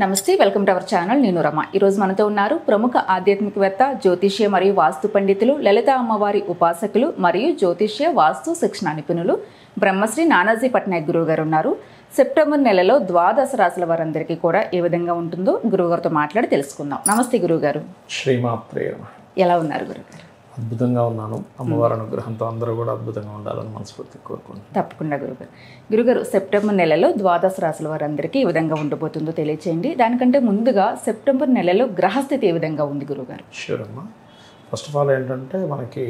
నమస్తే, welcome to our channel. నేను రమ. ఈరోజు మనతో ఉన్నారు ప్రముఖ ఆధ్యాత్మికవేత్త, జ్యోతిష్య మరియు వాస్తు పండితులు, లలిత అమ్మవారి ఉపాసకులు మరియు జ్యోతిష్య వాస్తు శిక్షణ నిపుణులు బ్రహ్మశ్రీ నానాజీ పట్నాయక్ గురువు గారు ఉన్నారు. సెప్టెంబర్ నెలలో ద్వాదశ రాశుల వారందరికీ కూడా ఏ విధంగా ఉంటుందో గురువుగారితో మాట్లాడి తెలుసుకుందాం. నమస్తే గురువుగారు. శ్రీమాత్రే. ఎలా ఉన్నారు గురుగారు? అద్భుతంగా ఉన్నాను. అమ్మవారి అనుగ్రహంతో అందరూ కూడా అద్భుతంగా ఉండాలని మనస్ఫూర్తిగా కోరుకుంటున్నాను. తప్పకుండా గురుగారు, సెప్టెంబర్ నెలలో ద్వాదశ రాశుల వారందరికీ ఏ విధంగా ఉండబోతుందో తెలియచేయండి. దానికంటే ముందుగా సెప్టెంబర్ నెలలో గ్రహస్థితి ఏ విధంగా ఉంది గురుగారు? షూర్ అమ్మా. ఫస్ట్ ఆఫ్ ఆల్ ఏంటంటే మనకి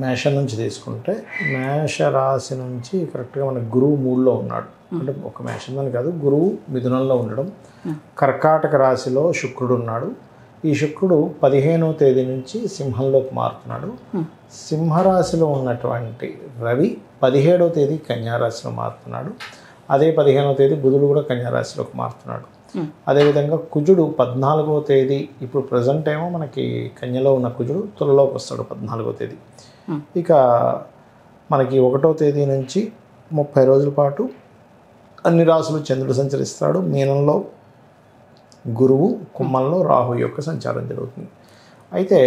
మేషం నుంచి తీసుకుంటే మేష రాశి నుంచి కరెక్ట్గా మనకి గురువు 3లో ఉన్నాడు. అంటే ఒక మేషం అని కాదు, గురువు మిథునంలో ఉండడం, కర్కాటక రాశిలో శుక్రుడు ఉన్నాడు. ఈ శుక్రుడు 15వ తేదీ నుంచి సింహంలోకి మారుతున్నాడు. సింహరాశిలో ఉన్నటువంటి రవి 17వ తేదీ కన్యారాశిలో మారుతున్నాడు. అదే 15వ తేదీ బుధుడు కూడా కన్యారాశిలోకి మారుతున్నాడు. అదేవిధంగా కుజుడు 14వ తేదీ, ఇప్పుడు ప్రజెంట్ ఏమో మనకి కన్యలో ఉన్న కుజుడు తులలోకి వస్తాడు 14వ తేదీ. ఇక మనకి 1వ తేదీ నుంచి 30 రోజుల పాటు అన్ని రాశులు చంద్రుడు సంచరిస్తాడు. మీనంలో గురువు, కుంభంలో రాహు యొక్క సంచారం జరుగుతుంది. అయితే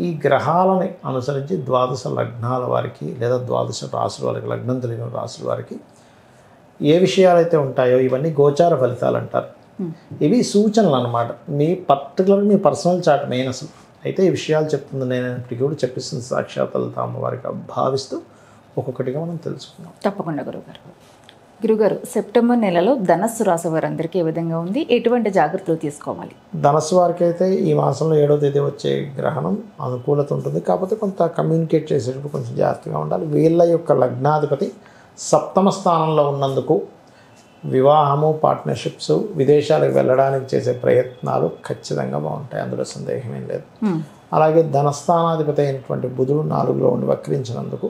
ఈ గ్రహాలని అనుసరించి ద్వాదశ లగ్నాల వారికి లేదా ద్వాదశ రాశుల వారికి, లగ్నం తెలియని రాశుల వారికి ఏ విషయాలైతే ఉంటాయో ఇవన్నీ గోచార ఫలితాలు అంటారు. ఇవి సూచనలు అన్నమాట. మీ మీ పర్సనల్ చార్ట్ మెయిన్ అసలు. అయితే ఈ విషయాలు చెప్తుంది నేనప్పటికీ కూడా చెప్పిస్తుంది సాక్షాత్ లలిత అమ్మవారికి భావిస్తూ ఒక్కొక్కటిగా మనం తెలుసుకున్నాం. తప్పకుండా గురుగారు, సెప్టెంబర్ నెలలో ధనస్సు రాశి వారందరికీ ఏ విధంగా ఉంది, ఎటువంటి జాగ్రత్తలు తీసుకోవాలి? ధనస్సు వారికి అయితే ఈ మాసంలో 7వ తేదీ వచ్చే గ్రహణం అనుకూలత ఉంటుంది. కాకపోతే కొంత కమ్యూనికేట్ చేసేటప్పుడు కొంచెం జాగ్రత్తగా ఉండాలి. వీళ్ళ యొక్క లగ్నాధిపతి 7వ స్థానంలో ఉన్నందుకు వివాహము, పార్ట్నర్షిప్స్, విదేశాలకు వెళ్ళడానికి చేసే ప్రయత్నాలు ఖచ్చితంగా బాగుంటాయి, అందులో సందేహమేం లేదు. అలాగే ధనస్థానాధిపతి అయినటువంటి బుధుడు 4లో ఉండి వక్రించినందుకు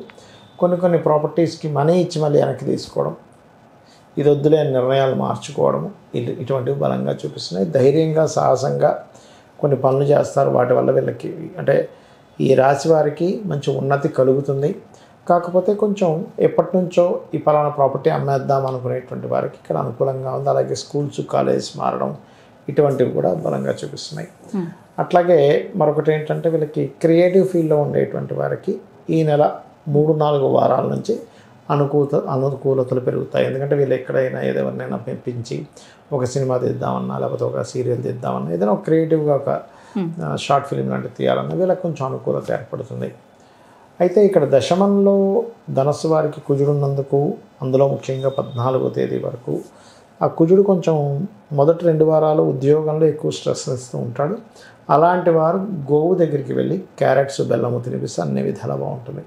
కొన్ని ప్రాపర్టీస్కి మనీ ఇచ్చి మళ్ళీ వెనక్కి తీసుకోవడం, ఇది వద్దులే నిర్ణయాలు మార్చుకోవడము, ఇటువంటివి బలంగా చూపిస్తున్నాయి. ధైర్యంగా, సాహసంగా కొన్ని పనులు చేస్తారు. వాటి వల్ల వీళ్ళకి అంటే ఈ రాశి వారికి మంచి ఉన్నతి కలుగుతుంది. కాకపోతే కొంచెం ఎప్పటి నుంచో ఈ పలానా ప్రాపర్టీ అమ్మేద్దాం అనుకునేటువంటి వారికి ఇక్కడ అనుకూలంగా ఉంది. అలాగే స్కూల్స్, కాలేజెస్ మారడం, ఇటువంటివి కూడా బలంగా చూపిస్తున్నాయి. అట్లాగే మరొకటి ఏంటంటే వీళ్ళకి ఫీల్డ్లో ఉండేటువంటి వారికి ఈ నెల 3-4 వారాల నుంచి అనుకూలతలు పెరుగుతాయి. ఎందుకంటే వీళ్ళు ఎక్కడైనా ఏదైనా పెంచి ఒక సినిమా తీద్దామన్నా, లేకపోతే ఒక సీరియల్ తీద్దామన్నా, ఏదైనా ఒక క్రియేటివ్గా ఒక షార్ట్ ఫిలిం లాంటివి తీయాలన్నా వీళ్ళకి కొంచెం అనుకూలత ఏర్పడుతుంది. అయితే ఇక్కడ దశమంలో ధనస్సు వారికి కుజుడు ఉన్నందుకు, అందులో ముఖ్యంగా 14వ తేదీ వరకు ఆ కుజుడు కొంచెం మొదటి 2 వారాలు ఉద్యోగంలో ఎక్కువ స్ట్రెస్ ఇస్తూ ఉంటాడు. అలాంటి వారు గోవు దగ్గరికి వెళ్ళి క్యారెట్స్, బెల్లము తినిపిస్తే అన్ని విధాలా బాగుంటుంది.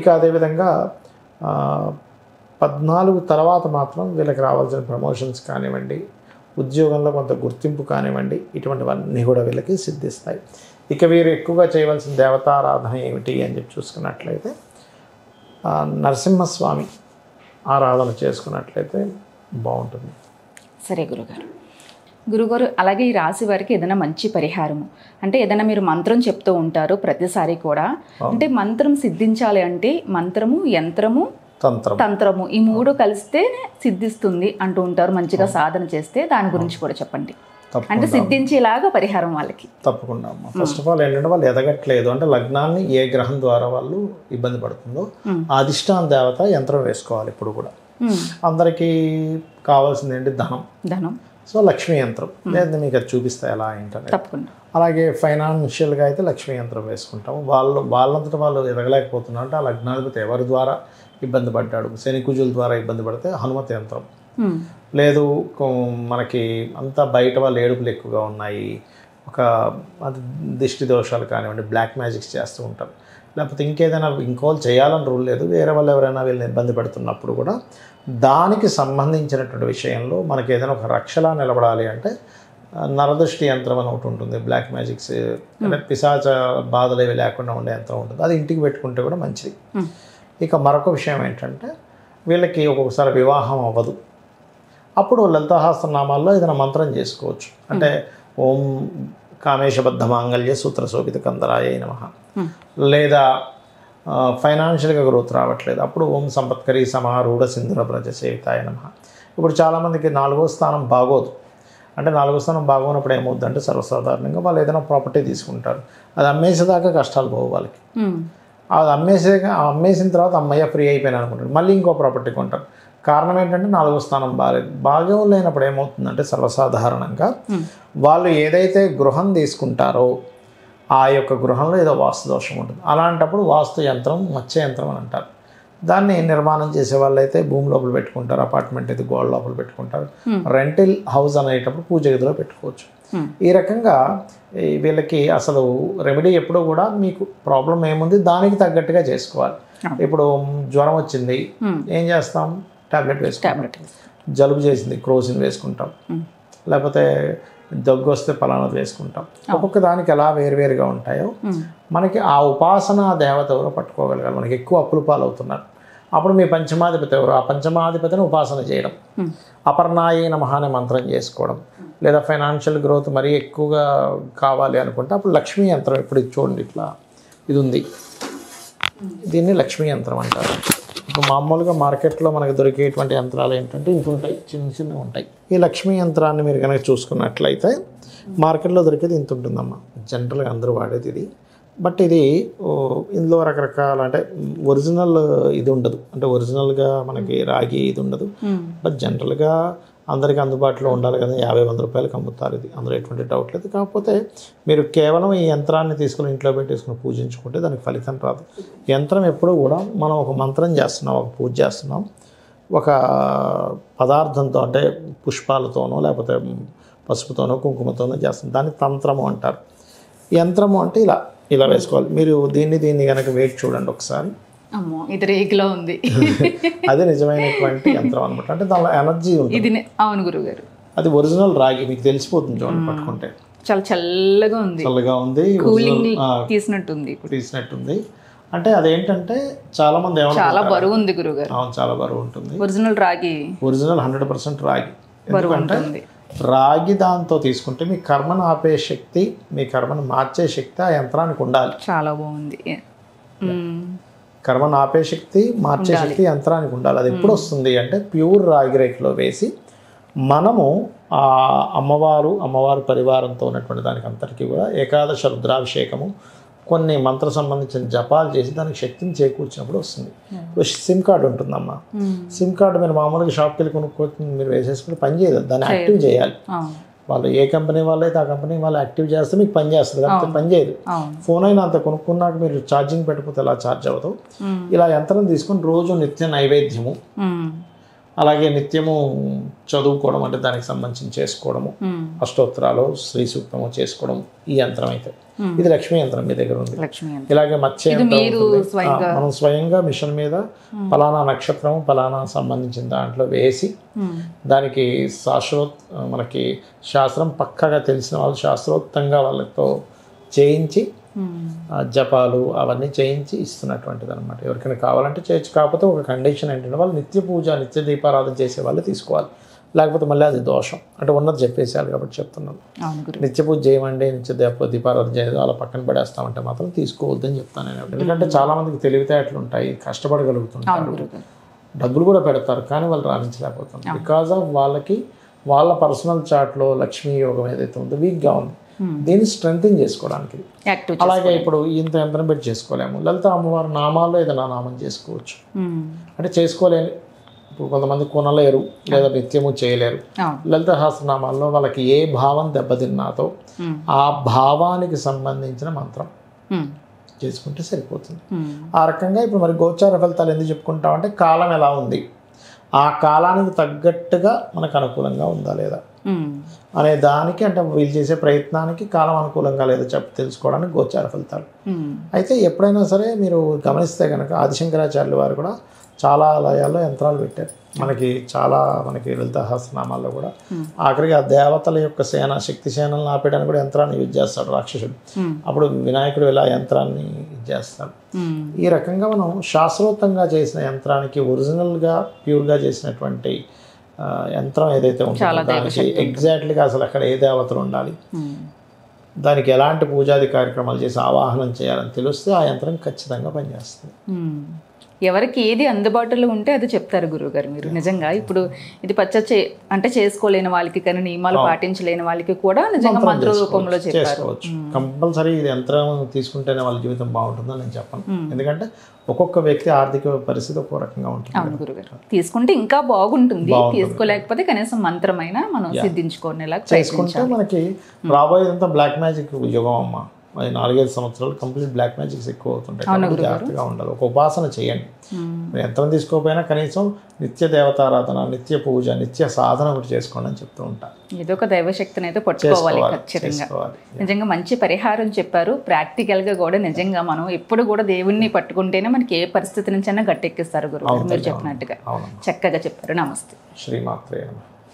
ఇక అదేవిధంగా 14 తర్వాత మాత్రం వీళ్ళకి రావాల్సిన ప్రమోషన్స్ కానివ్వండి, ఉద్యోగంలో కొంత గుర్తింపు కానివ్వండి, ఇటువంటివన్నీ కూడా వీళ్ళకి సిద్ధిస్తాయి. ఇక వీరు ఎక్కువగా చేయవలసిన దేవతారాధన ఏమిటి అని చెప్పి చూసుకున్నట్లయితే నరసింహస్వామి ఆరాధన చేసుకున్నట్లయితే బాగుంటుంది. సరే గురుగారు, అలాగే ఈ రాశి వారికి ఏదైనా మంచి పరిహారము అంటే ఏదైనా మీరు మంత్రం చెప్తూ ఉంటారు ప్రతిసారి కూడా, అంటే మంత్రం సిద్ధించాలి అంటే మంత్రము, యంత్రము, తంత్రము ఈ 3 కలిస్తే సిద్ధిస్తుంది అంటూ ఉంటారు. మంచిగా సాధన చేస్తే దాని గురించి కూడా చెప్పండి. అంటే సిద్ధించేలాగా పరిహారం వాళ్ళకి. తప్పకుండా అమ్మా. ఫస్ట్ ఆఫ్ ఆల్ ఏంటంటే వాళ్ళు ఎదగట్లేదు అంటే లగ్నాన్ని ఏ గ్రహం ద్వారా వాళ్ళు ఇబ్బంది పడుతుందో ఆ అధిష్టాన దేవత యంత్రం వేసుకోవాలి. ఇప్పుడు కూడా అందరికీ కావాల్సింది ఏంటి? ధనం. సో లక్ష్మీ యంత్రం లేదా మీకు అది చూపిస్తాయి ఎలా ఏంటంటే. తప్పకుండా. అలాగే ఫైనాన్షియల్గా అయితే లక్ష్మీ యంత్రం వేసుకుంటాము. వాళ్ళంతటా వాళ్ళు ఎదగలేకపోతున్నారు అంటే ఆ లగ్నాధిపతి ఎవరి ద్వారా ఇబ్బంది పడ్డాడు, శని కుజుల ద్వారా ఇబ్బంది పడితే హనుమతి యంత్రం, లేదు మనకి అంతా బయట వాళ్ళు ఏడుపులు ఎక్కువగా ఉన్నాయి, ఒక అది దిష్టి దోషాలు కానివ్వండి, బ్లాక్ మ్యాజిక్స్ చేస్తూ ఉంటారు, లేకపోతే ఇంకేదైనా ఇంకోళ్ళు చేయాలని రూల్ లేదు, వేరే వాళ్ళు ఎవరైనా వీళ్ళని ఇబ్బంది పెడుతున్నప్పుడు కూడా దానికి సంబంధించినటువంటి విషయంలో మనకి ఏదైనా ఒక రక్షలా నిలబడాలి అంటే నరదృష్టి యంత్రం అని ఒకటి ఉంటుంది. బ్లాక్ మ్యాజిక్స్ అంటే పిశాచ బాధలు ఏవి లేకుండా ఉండే యంత్రం ఉంటుంది. అది ఇంటికి పెట్టుకుంటే కూడా మంచిది. ఇక మరొక విషయం ఏంటంటే వీళ్ళకి ఒక్కొక్కసారి వివాహం అవ్వదు, అప్పుడు లలితాసహస్రనామాల్లో ఏదైనా మంత్రం చేసుకోవచ్చు. అంటే ఓం కామేశబద్ధ మాంగళ్య సూత్ర శోభిత కందరాయ నమః, లేదా ఫైనాన్షియల్గా గ్రోత్ రావట్లేదు అప్పుడు ఓం సంపత్కరీ సమారూఢ సింధుర బ్రజ సేవితాయ నమః. ఇప్పుడు చాలామందికి 4వ స్థానం బాగోదు, అంటే 4వ స్థానం బాగున్నప్పుడు ఏమవుతుందంటే సర్వసాధారణంగా వాళ్ళు ఏదైనా ప్రాపర్టీ తీసుకుంటారు, అది అమ్మేసేదాకా కష్టాలు పోవు వాళ్ళకి. అది అమ్మేసిన తర్వాత అమ్మయ్య ఫ్రీ అయిపోయినా అనుకుంటారు, మళ్ళీ ఇంకో ప్రాపర్టీ కొంటారు. కారణం ఏంటంటే 4వ స్థానం బాగాలేదు. బాగా లేనప్పుడు ఏమవుతుందంటే సర్వసాధారణంగా వాళ్ళు ఏదైతే గృహం తీసుకుంటారో ఆ యొక్క గృహంలో ఏదో వాస్తు దోషం ఉంటుంది. అలాంటప్పుడు వాస్తు యంత్రం మత్స్య యంత్రం అని అంటారు. దాన్ని నిర్మాణం చేసే వాళ్ళు అయితే భూమి లోపల పెట్టుకుంటారు, అపార్ట్మెంట్ అయితే గోడ లోపల పెట్టుకుంటారు, రెంటల్ హౌస్ అనేటప్పుడు పూజ గదిలో పెట్టుకోవచ్చు. ఈ రకంగా వీళ్ళకి అసలు రెమెడీ ఎప్పుడూ కూడా మీకు ప్రాబ్లం ఏముంది దానికి తగ్గట్టుగా చేసుకోవాలి. ఇప్పుడు జ్వరం వచ్చింది, ఏం చేస్తాం? టాబ్లెట్ వేసుకుంటాం. జలుబు చేసింది, క్రోసిన్ వేసుకుంటాం. లేకపోతే దగ్గు వస్తే పలానాది వేసుకుంటాం. ఒక్కొక్క దానికి ఎలా వేరువేరుగా ఉంటాయో మనకి ఆ ఉపాసన దేవత ఎవరో పట్టుకోగలగాలి. మనకి ఎక్కువ అప్పులు పాలవుతున్నారు. అప్పుడు మీ పంచమాధిపతి ఎవరు, ఆ పంచమాధిపతిని ఉపాసన చేయడం, అపర్ణాయే నమః అనే మంత్రం చేసుకోవడం. లేదా ఫైనాన్షియల్ గ్రోత్ మరీ ఎక్కువగా కావాలి అనుకుంటే అప్పుడు లక్ష్మీ యంత్రం. ఇప్పుడు ఇది చూడండి, ఇట్లా ఇది ఉంది, దీన్ని లక్ష్మీ యంత్రం అంటారు. ఇప్పుడు మామూలుగా మార్కెట్లో మనకు దొరికేటువంటి యంత్రాలు ఏంటంటే ఇంత ఉంటాయి, చిన్న చిన్నవి ఉంటాయి. ఈ లక్ష్మీ యంత్రాన్ని మీరు కనుక చూసుకున్నట్లయితే మార్కెట్లో దొరికేది ఇంత ఉంటుందమ్మా. జనరల్గా అందరూ వాడేది ఇది. బట్ ఇది ఇందులో రకరకాల అంటే ఒరిజినల్ ఇది ఉండదు, అంటే ఒరిజినల్గా మనకి రాగి ఇది ఉండదు. బట్ జనరల్గా అందరికీ అందుబాటులో ఉండాలి కదా, 50-100 రూపాయలకు అమ్ముతారు ఇది, అందులో ఎటువంటి డౌట్ లేదు. కాకపోతే మీరు కేవలం ఈ యంత్రాన్ని తీసుకుని ఇంట్లో పెట్టేసుకుని పూజించుకుంటే దానికి ఫలితం రాదు. యంత్రం ఎప్పుడూ కూడా మనం ఒక మంత్రం చేస్తున్నాం, ఒక పూజ చేస్తున్నాం, ఒక పదార్థంతో అంటే పుష్పాలతోనో లేకపోతే పసుపుతోనో కుంకుమతోనో చేస్తాం, దాన్ని తంత్రము అంటారు. యంత్రము అంటే ఇలా వేసుకోవాలి. మీరు దీన్ని కనుక వేసి చూడండి ఒకసారి. అమ్మో, ఇది రేగిలో ఉంది. అదే నిజమైనటువంటి యంత్రం అనమాట. అంటే దానిలో ఎనర్జీ ఉంటుంది. అవును గురుగారు, అది ఒరిజినల్ రాగి, మీకు తెలిసిపోతుంది చూడండి పట్టుకుంటే. చాలా చల్లగా ఉంది, కూలింగ్ తీసినట్టుంది. అంటే అదేంటంటే చాలా మంది చాలా బరువు ఉంది గురుగారు. అవును, చాలా బరువు ఉంటుంది. ఒరిజినల్ రాగి, ఒరిజినల్ 100% రాగి. ఎందుకంటే రాగి దాంతో తీసుకుంటే మీ కర్మను ఆపే శక్తి, మీ కర్మను మార్చే శక్తి ఆ యంత్రానికి ఉండాలి. చాలా బాగుంది. కర్మను ఆపే శక్తి, మార్చే శక్తి యంత్రానికి ఉండాలి. అది ఎప్పుడు వస్తుంది అంటే ప్యూర్ రాగి రేకులో వేసి మనము ఆ అమ్మవారు పరివారంతో ఉన్నటువంటి దానికి అంతటికీ కూడా ఏకాదశ రుద్రాభిషేకము, కొన్ని మంత్ర సంబంధించిన జపాలు చేసి దానికి శక్తిని చేకూర్చినప్పుడు వస్తుంది. ఇప్పుడు సిమ్ కార్డు ఉంటుందమ్మా, సిమ్ కార్డు మీరు మామూలుగా షాప్కి వెళ్ళి కొనుక్కొని మీరు వేసేసుకుని పని చేయదు, దాన్ని యాక్టివ్ చేయాలి. వాళ్ళు ఏ కంపెనీ వాళ్ళు అయితే ఆ కంపెనీ వాళ్ళు యాక్టివ్ చేస్తే మీకు పని చేస్తుంది, కాబట్టి పని చేయదు. ఫోన్ అయినా అంత కొనుక్కున్నాక మీరు ఛార్జింగ్ పెట్టకపోతే ఎలా ఛార్జ్ అవుతావు. ఇలా యంత్రం తీసుకొని రోజు నిత్య నైవేద్యము, అలాగే నిత్యము చదువుకోవడం, అంటే దానికి సంబంధించి చేసుకోవడము, అష్టోత్తరాలు శ్రీ సూక్తము చేసుకోవడం ఈ యంత్రం అయితే. ఇది లక్ష్మీ యంత్రం మీ దగ్గర ఉంది. ఇలాగే మత్స్య యంత్రం మనం స్వయంగా మిషన్ మీద ఫలానా నక్షత్రం ఫలానా సంబంధించిన దాంట్లో వేసి దానికి మనకి శాస్త్రం పక్కగా తెలిసిన వాళ్ళు శాస్త్రోక్తంగా వాళ్ళతో చేయించి జపాలు అవన్నీ చేయించి ఇస్తున్నటువంటిది అనమాట. ఎవరికైనా కావాలంటే చేయొచ్చు. కాకపోతే ఒక కండిషన్ ఏంటంటే వాళ్ళు నిత్య పూజ నిత్య దీపారాధన చేసే వాళ్ళు తీసుకోవాలి, లేకపోతే మళ్ళీ అది దోషం. అంటే ఉన్నది చెప్పేసేయాలి కాబట్టి చెప్తున్నాను. నిత్య పూజ చేయమండి, నిత్య దీపారాధన చేయదు అలా పక్కన పడేస్తామంటే మాత్రం తీసుకోవద్దని చెప్తాను నేను. ఎందుకంటే చాలామందికి తెలివితేటలు ఉంటాయి, కష్టపడగలుగుతుంటారు, డబ్బులు కూడా పెడతారు, కానీ వాళ్ళు రాణించలేకపోతారు. బికాజ్ ఆఫ్ వాళ్ళ పర్సనల్ చార్ట్లో లక్ష్మీ యోగం ఏదైతే ఉందో వీక్గా ఉంది, దీన్ని స్ట్రెంగ్తన్ చేసుకోవడానికి. అలాగే ఇప్పుడు ఇంత యంత్రం పెట్టి చేసుకోలేము. లలిత అమ్మవారి నామాల్లో ఏదైనా నామం చేసుకోవచ్చు. అంటే చేసుకోలేని ఇప్పుడు కొంతమంది కొనలేరు లేదా నిత్యము చేయలేరు. లలిత సహస్రనామాల్లో వాళ్ళకి ఏ భావం దెబ్బతిన్నాతో ఆ భావానికి సంబంధించిన మంత్రం చేసుకుంటే సరిపోతుంది. ఆ రకంగా ఇప్పుడు మరి గోచార ఫలితాలు ఎందుకు చెప్పుకుంటామంటే కాలం ఎలా ఉంది, ఆ కాలానికి తగ్గట్టుగా మనకు అనుకూలంగా ఉందా లేదా అనే దానికి, అంటే వీళ్ళు చేసే ప్రయత్నానికి కాలం అనుకూలంగా లేదో తెలుసుకోవడానికి గోచార ఫలితాలు. అయితే ఎప్పుడైనా సరే మీరు గమనిస్తే కనుక ఆదిశంకరాచార్యుల వారు కూడా చాలా ఆలయాల్లో యంత్రాలు పెట్టారు. మనకి లలిత సహస్రనామాల్లో కూడా ఆఖరికి ఆ దేవతల యొక్క శక్తి సేనలను ఆపేయడానికి కూడా యంత్రాన్ని యూజ్ చేస్తాడు రాక్షసుడు. అప్పుడు వినాయకుడు ఇలా యంత్రాన్ని చేస్తాడు. ఈ రకంగా మనం శాస్త్రోక్తంగా చేసిన యంత్రానికి ఒరిజినల్గా ప్యూర్గా చేసినటువంటి యంత్రం ఏదైతే ఉంటుందో దానికి ఎగ్జాక్ట్లీగా అసలు అక్కడ ఏ దేవతలు ఉండాలి, దానికి ఎలాంటి పూజాది కార్యక్రమాలు చేసి ఆవాహనం చేయాలని తెలిస్తే ఆ యంత్రం ఖచ్చితంగా పనిచేస్తుంది. ఎవరికి ఏది అందుబాటులో ఉంటే అది చెప్తారు గురువుగారు మీరు. నిజంగా ఇప్పుడు ఇది అంటే చేసుకోలేని వాళ్ళకి కానీ నియమాలు పాటించలేని వాళ్ళకి కూడా నిజంగా మంత్ర రూపంలో చెప్పారు. చేసుకోవచ్చు. కంపల్సరీ ఇది యంత్రం తీసుకుంటేనే వాళ్ళ జీవితం బాగుంటుందని నేను చెప్పను. ఎందుకంటే ఒక్కొక్క వ్యక్తి ఆర్థిక పరిస్థితి ఒక్కో రకంగా ఉంటుంది. అవును గురుగారు, తీసుకుంటే ఇంకా బాగుంటుంది, తీసుకోలేకపోతే కనీసం మంత్రమైనా మనం సిద్ధించుకునేలా చేసుకుంటే మనకి రాబోయేదంతా బ్లాక్ మ్యాజిక్ యుగం అమ్మ. 4-5 సంవత్సరాలు కంప్లీట్ బ్లాక్ మ్యాజిక్స్ ఎక్కువ అవుతుంటాయి. కాబట్టి జాగ్రత్తగా ఉండాలి. ఒక ఉపాసన చేయండి. యంత్రం తీసుకోకపోయినా కనీసం నిత్య దేవతారాధన, నిత్య పూజ, నిత్య సాధన ఒకటి చేసుకోండి అని చెప్తూ ఉంటాను. ఏదో ఒక దైవశక్తిని అయితే పట్టుకోవాలి ఖచ్చితంగా. నిజంగా మంచి పరిహారం చెప్పారు. ప్రాక్టికల్గా కూడా నిజంగా మనం ఎప్పుడు కూడా దేవుణ్ణి పట్టుకుంటేనే మనకి ఏ పరిస్థితి నుంచి అయినా గట్టెక్కిస్తారు గురువు మీరు చెప్పినట్టుగా. చక్కగా చెప్పారు. నమస్తే. శ్రీమాత్రే నమః.